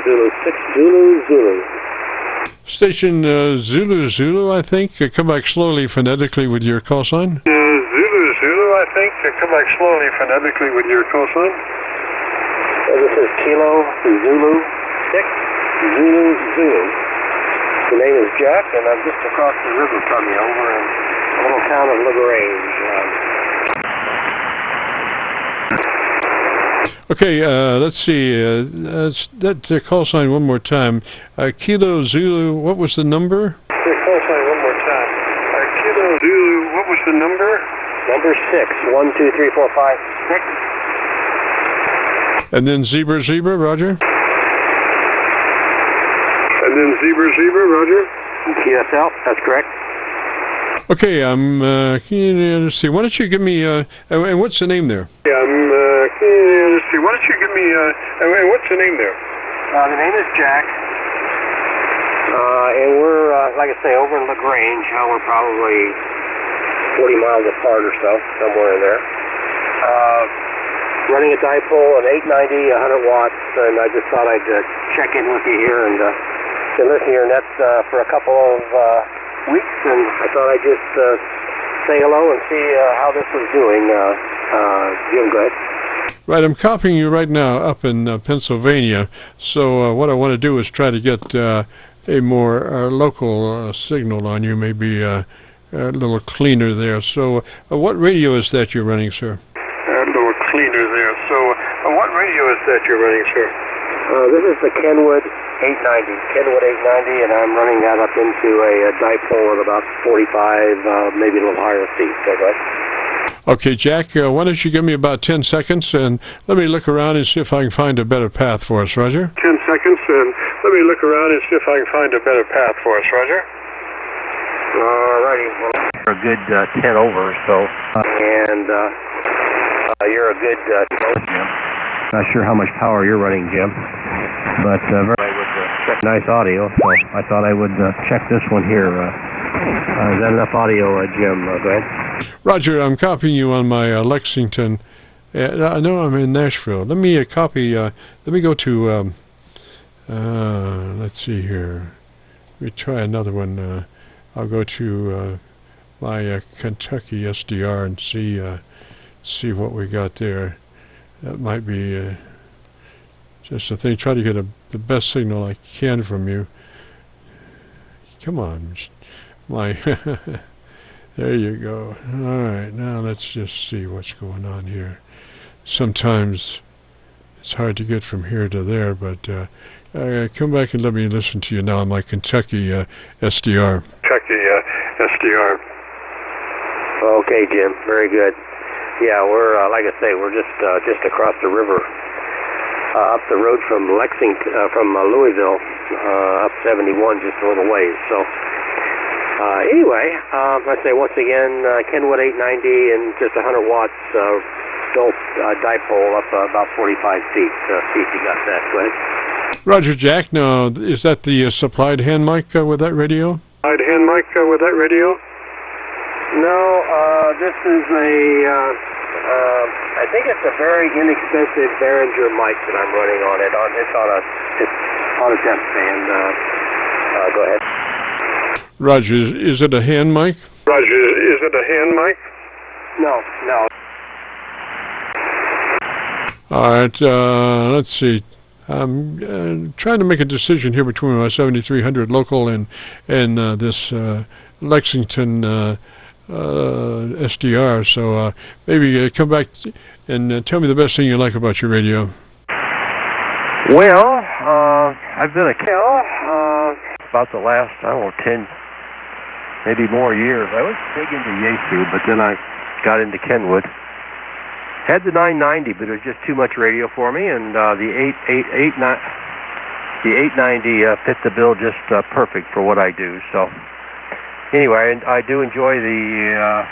Zulu 6 Zulu Zulu. Station Zulu Zulu, I think. Come back slowly phonetically with your call sign. Zulu Zulu, I think. Come back slowly phonetically with your call sign. This is Kilo Zulu 6 Zulu Zulu. The name is Jack, and I'm just across the river from you, over in a little town of LaGrange. Okay, let's see. That call sign one more time. Kilo Zulu, what was the number? Call sign one more time. Kilo Zulu, what was the number? Number 6, 1, 2, 3, 4, 5, 6. And then Zebra Zebra, Roger? And then Zebra Zebra, Roger? QSL, that's correct. Okay, let's see. Why don't you give me, and what's the name there? Yeah, let's see. Why don't you give me, and what's the name there? The name is Jack. And we're, like I say, over in LaGrange. We're probably 40 miles apart or so, somewhere in there. Running a dipole, an 890, 100 watts, and I just thought I'd check in with you here and been listening to your net for a couple of weeks, and I thought I'd just say hello and see how this was doing. Jim, go ahead. Right, I'm copying you right now up in Pennsylvania, so what I want to do is try to get a more local signal on you, maybe a little cleaner there. So what radio is that you're running, sir? A little cleaner there. So what radio is that you're running, sir? This is the Kenwood 890, and I'm running that up into a dipole at about 45, maybe a little higher feet. So go ahead. Okay, Jack, why don't you give me about 10 seconds, and let me look around and see if I can find a better path for us, Roger? 10 seconds, and let me look around and see if I can find a better path for us, Roger? Alrighty, well, you're a good 10 over, so. And you're a good 12, Jim. Not sure how much power you're running, Jim, but very nice audio, so I thought I would check this one here. Is that enough audio, Jim? Go ahead. Roger, I'm copying you on my Lexington. I know I'm in Nashville. Let me copy. Let me go to. Let's see here. Let me try another one. I'll go to my Kentucky SDR and see what we got there. That might be just a thing. Try to get the best signal I can from you. Come on, my. There you go. All right, now let's just see what's going on here. Sometimes it's hard to get from here to there, but come back and let me listen to you now on my Kentucky SDR. Kentucky SDR. Okay, Jim. Very good. Yeah, we're like I say, we're just across the river, up the road from Lexington, from Louisville, up 71, just a little ways. So. Anyway, I say once again, Kenwood 890 and just 100 watts built dipole up about 45 feet. See if you got that. Go ahead. Roger, Jack. Now, is that the supplied hand mic with that radio? Supplied hand mic with that radio? No, this is I think it's a very inexpensive Behringer mic that I'm running on it. It's on a desk stand. Go ahead. Roger, is it a hand mic? Roger, is it a hand mic? No. All right, let's see. I'm trying to make a decision here between my 7300 local and this Lexington SDR. So maybe come back and tell me the best thing you like about your radio. Well, I've been about the last, 10, maybe more years. I was big into Yaesu, but then I got into Kenwood. Had the 990, but it was just too much radio for me, and the 890 fit the bill just perfect for what I do. So anyway, I do enjoy the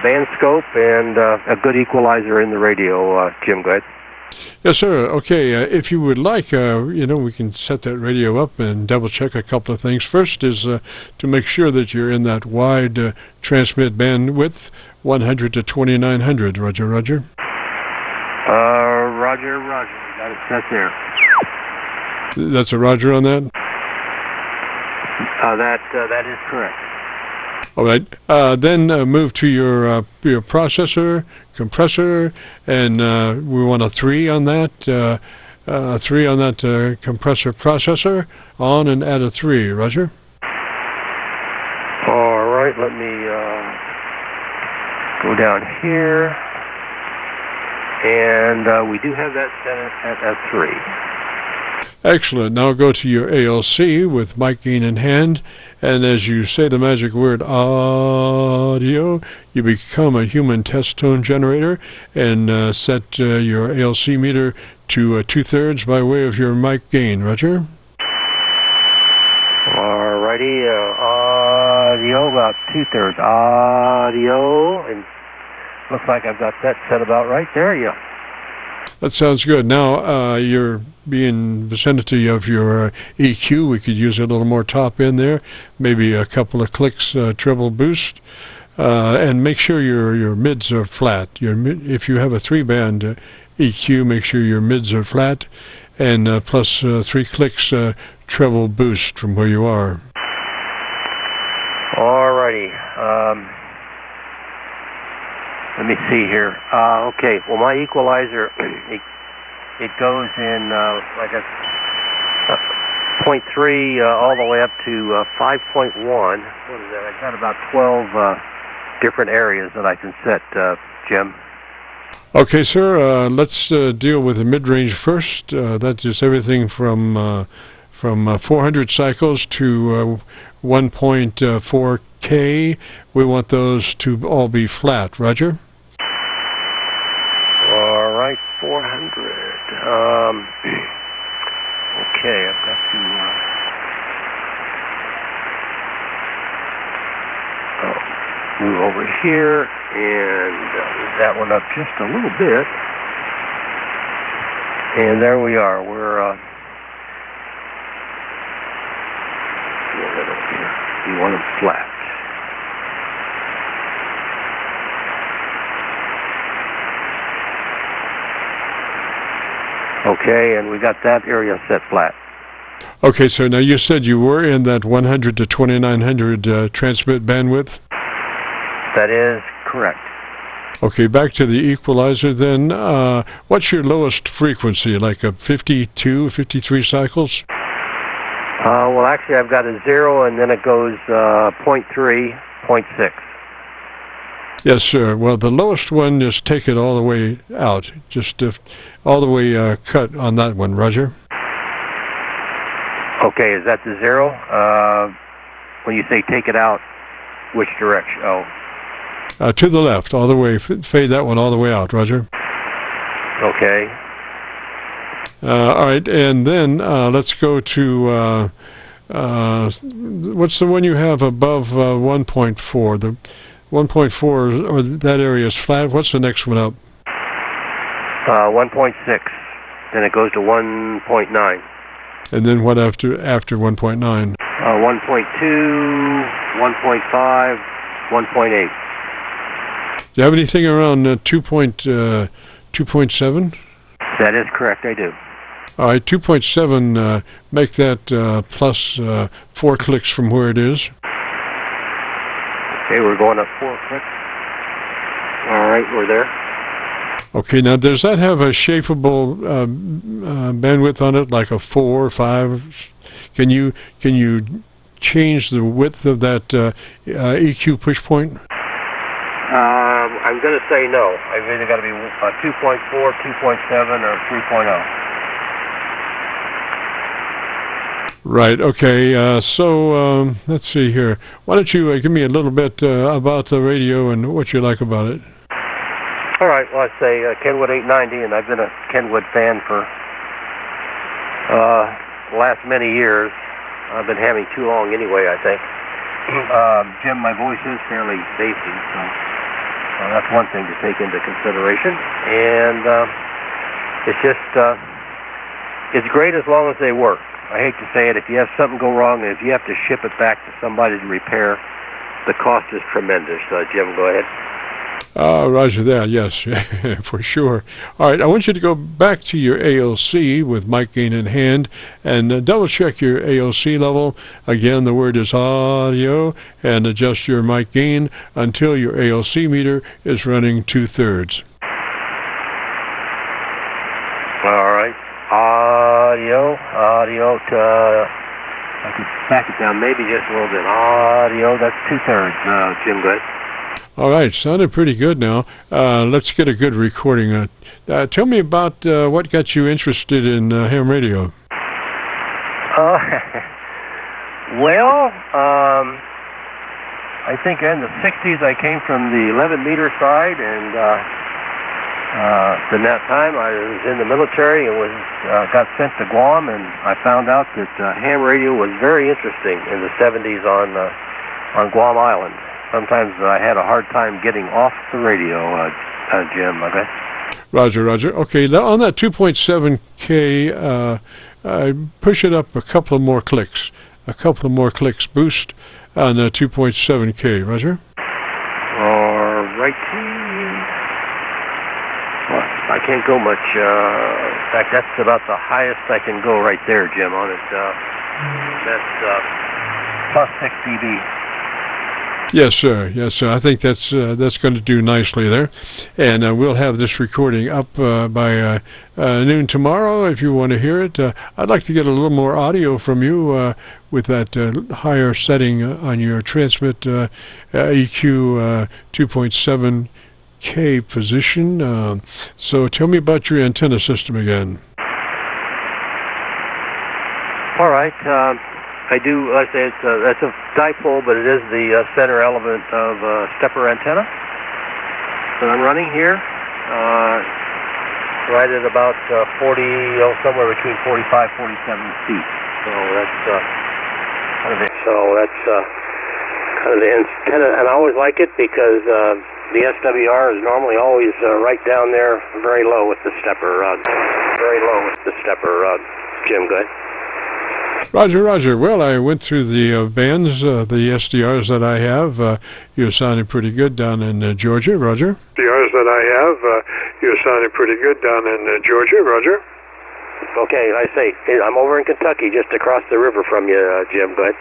band scope and a good equalizer in the radio. Jim, go ahead. Yes, sir. Okay, if you would like, we can set that radio up and double-check a couple of things. First is to make sure that you're in that wide transmit bandwidth, 100 to 2900. Roger, Roger. Roger. Got it set there. That's a roger on that? That is correct. All right. Then move to your processor, compressor, and we want a 3 on that. 3 on that compressor processor. On and add a 3. Roger. All right. Let me go down here, and we do have that set at a 3. Excellent. Now go to your ALC with mic gain in hand, and as you say the magic word audio, you become a human test tone generator and set your ALC meter to 2/3 by way of your mic gain. Roger? Alrighty, audio about 2/3 audio, and looks like I've got that set about right there. Yeah. That sounds good. Now you're being vicinity of your EQ. We could use a little more top in there, maybe a couple of clicks treble boost, and make sure your mids are flat. If you have a 3-band EQ, make sure your mids are flat, and plus 3 clicks treble boost from where you are. Alrighty. Let me see here. Okay, well, my equalizer, it goes in, like a 0.3 all the way up to 5.1. What is that? I've got about 12 different areas that I can set, Jim. Okay, sir, let's deal with the mid-range first. That's just everything from 400 cycles to 1.4K. We want those to all be flat. Roger? All right, 400. Okay, I've got to move over here and move that one up just a little bit. And there we are. We're you want them flat. Okay, and we got that area set flat. Okay, so now you said you were in that 100 to 2900 transmit bandwidth? That is correct. Okay, back to the equalizer then. What's your lowest frequency, like a 52, 53 cycles? Well, actually, I've got a 0, and then it goes 0.3, 0.6. Yes, sir. Well, the lowest one, just take it all the way out. Just all the way cut on that one, Roger. Okay, is that the 0? When you say take it out, which direction? Oh. To the left, all the way. Fade that one all the way out, Roger. Okay. All right, and then let's go to what's the one you have above 1.4? The 1.4, or that area is flat. What's the next one up? 1.6. Then it goes to 1.9. And then what after 1.9? 1.2, 1.5, 1.8. Do you have anything around 2.7? That is correct, I do. All right, 2.7, make that plus 4 clicks from where it is. Okay, we're going up 4 clicks. All right, we're there. Okay, now does that have a shapeable bandwidth on it, like a 4 or 5? Can you change the width of that EQ push point? I'm going to say no. I've either got to be 2.4, 2.7, or 3.0. Right, okay, so let's see here. Why don't you give me a little bit about the radio and what you like about it? All right, well, I say Kenwood 890, and I've been a Kenwood fan for the last many years. I've been having too long anyway, I think. Jim, my voice is fairly bassy, so that's one thing to take into consideration. And it's just, it's great as long as they work. I hate to say it, if you have something go wrong and if you have to ship it back to somebody to repair, the cost is tremendous. Jim, go ahead. Roger that, yes, for sure. All right, I want you to go back to your ALC with mic gain in hand and double check your ALC level. Again, the word is audio, and adjust your mic gain until your ALC meter is running 2/3. All right, audio to, I could back it down maybe just a little bit. Audio, that's 2/3. Jim, good. All right, sounded pretty good now. Let's get a good recording. Tell me about what got you interested in ham radio. Well, I think in the 60s I came from the 11-meter side, and in that time I was in the military and got sent to Guam, and I found out that ham radio was very interesting in the 70s on Guam Island. Sometimes I had a hard time getting off the radio, Jim, okay? Roger. Okay, on that 2.7K, push it up a couple of more clicks. Boost on 2.7K, Roger? All right. Well, I can't go much. In fact, that's about the highest I can go right there, Jim, on it. That's plus 6 dB. Yes, sir. I think that's going to do nicely there, and we'll have this recording up by noon tomorrow. If you want to hear it, I'd like to get a little more audio from you with that higher setting on your transmit EQ 2.7K position. So tell me about your antenna system again. All right. I do, like I say, that's a dipole, but it is the center element of stepper antenna that I'm running here, right at about 40, somewhere between 45, 47 feet. So that's kind of the antenna, and I always like it because the SWR is normally always right down there, very low with the stepper Jim, good. Roger. Well, I went through the bands, the SDRs that I have. You're sounding pretty good down in Georgia, Roger. SDRs that I have, you're sounding pretty good down in Georgia, Roger. Okay, I say, I'm over in Kentucky, just across the river from you, Jim, good.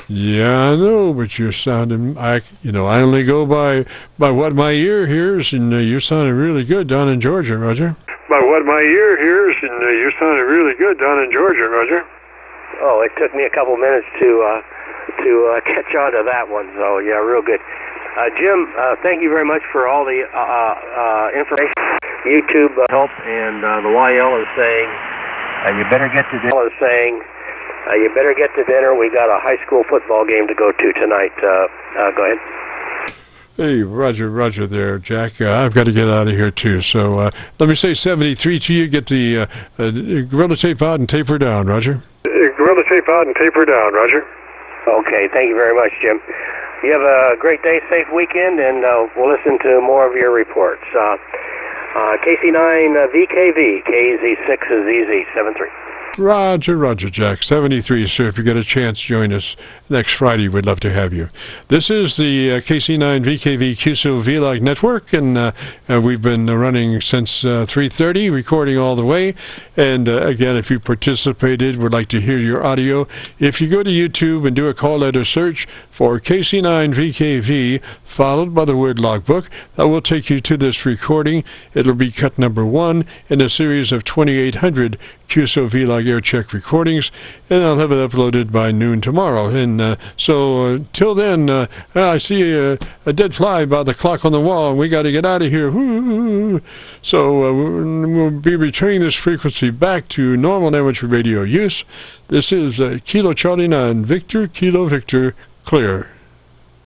Yeah, I know, but you're sounding, I only go by what my ear hears, and you're sounding really good down in Georgia, Roger. By what my ear hears, and you're sounding really good down in Georgia, Roger. Oh, it took me a couple minutes to catch on to that one. So yeah, real good. Jim, thank you very much for all the information. YouTube help, and the YL is saying you better get to dinner. We got a high school football game to go to tonight. Go ahead. Hey, Roger there, Jack. I've got to get out of here, too. So let me say 73 to you. Get the gorilla tape out and taper down, Roger. Gorilla tape out and taper down, Roger. Okay, thank you very much, Jim. You have a great day, safe weekend, and we'll listen to more of your reports. KC9VKV, KZ6ZZ, 73. Roger, Jack. 73, sir. If you get a chance, join us next Friday. We'd love to have you. This is the KC9VKV Qso-Vlog network, and we've been running since 3:30, recording all the way. And again, if you participated, would like to hear your audio, if you go to YouTube and do a call letter search for KC9VKV, followed by the word logbook, that will take you to this recording. It'll be cut number 1 in a series of 2,800 Qso-Vlog air check recordings, and I'll have it uploaded by noon tomorrow. And so till then, I see a dead fly by the clock on the wall, and we got to get out of here. Woo! So we'll be returning this frequency back to normal amateur radio use. This is Kilo Charlie 9 Victor Kilo Victor clear.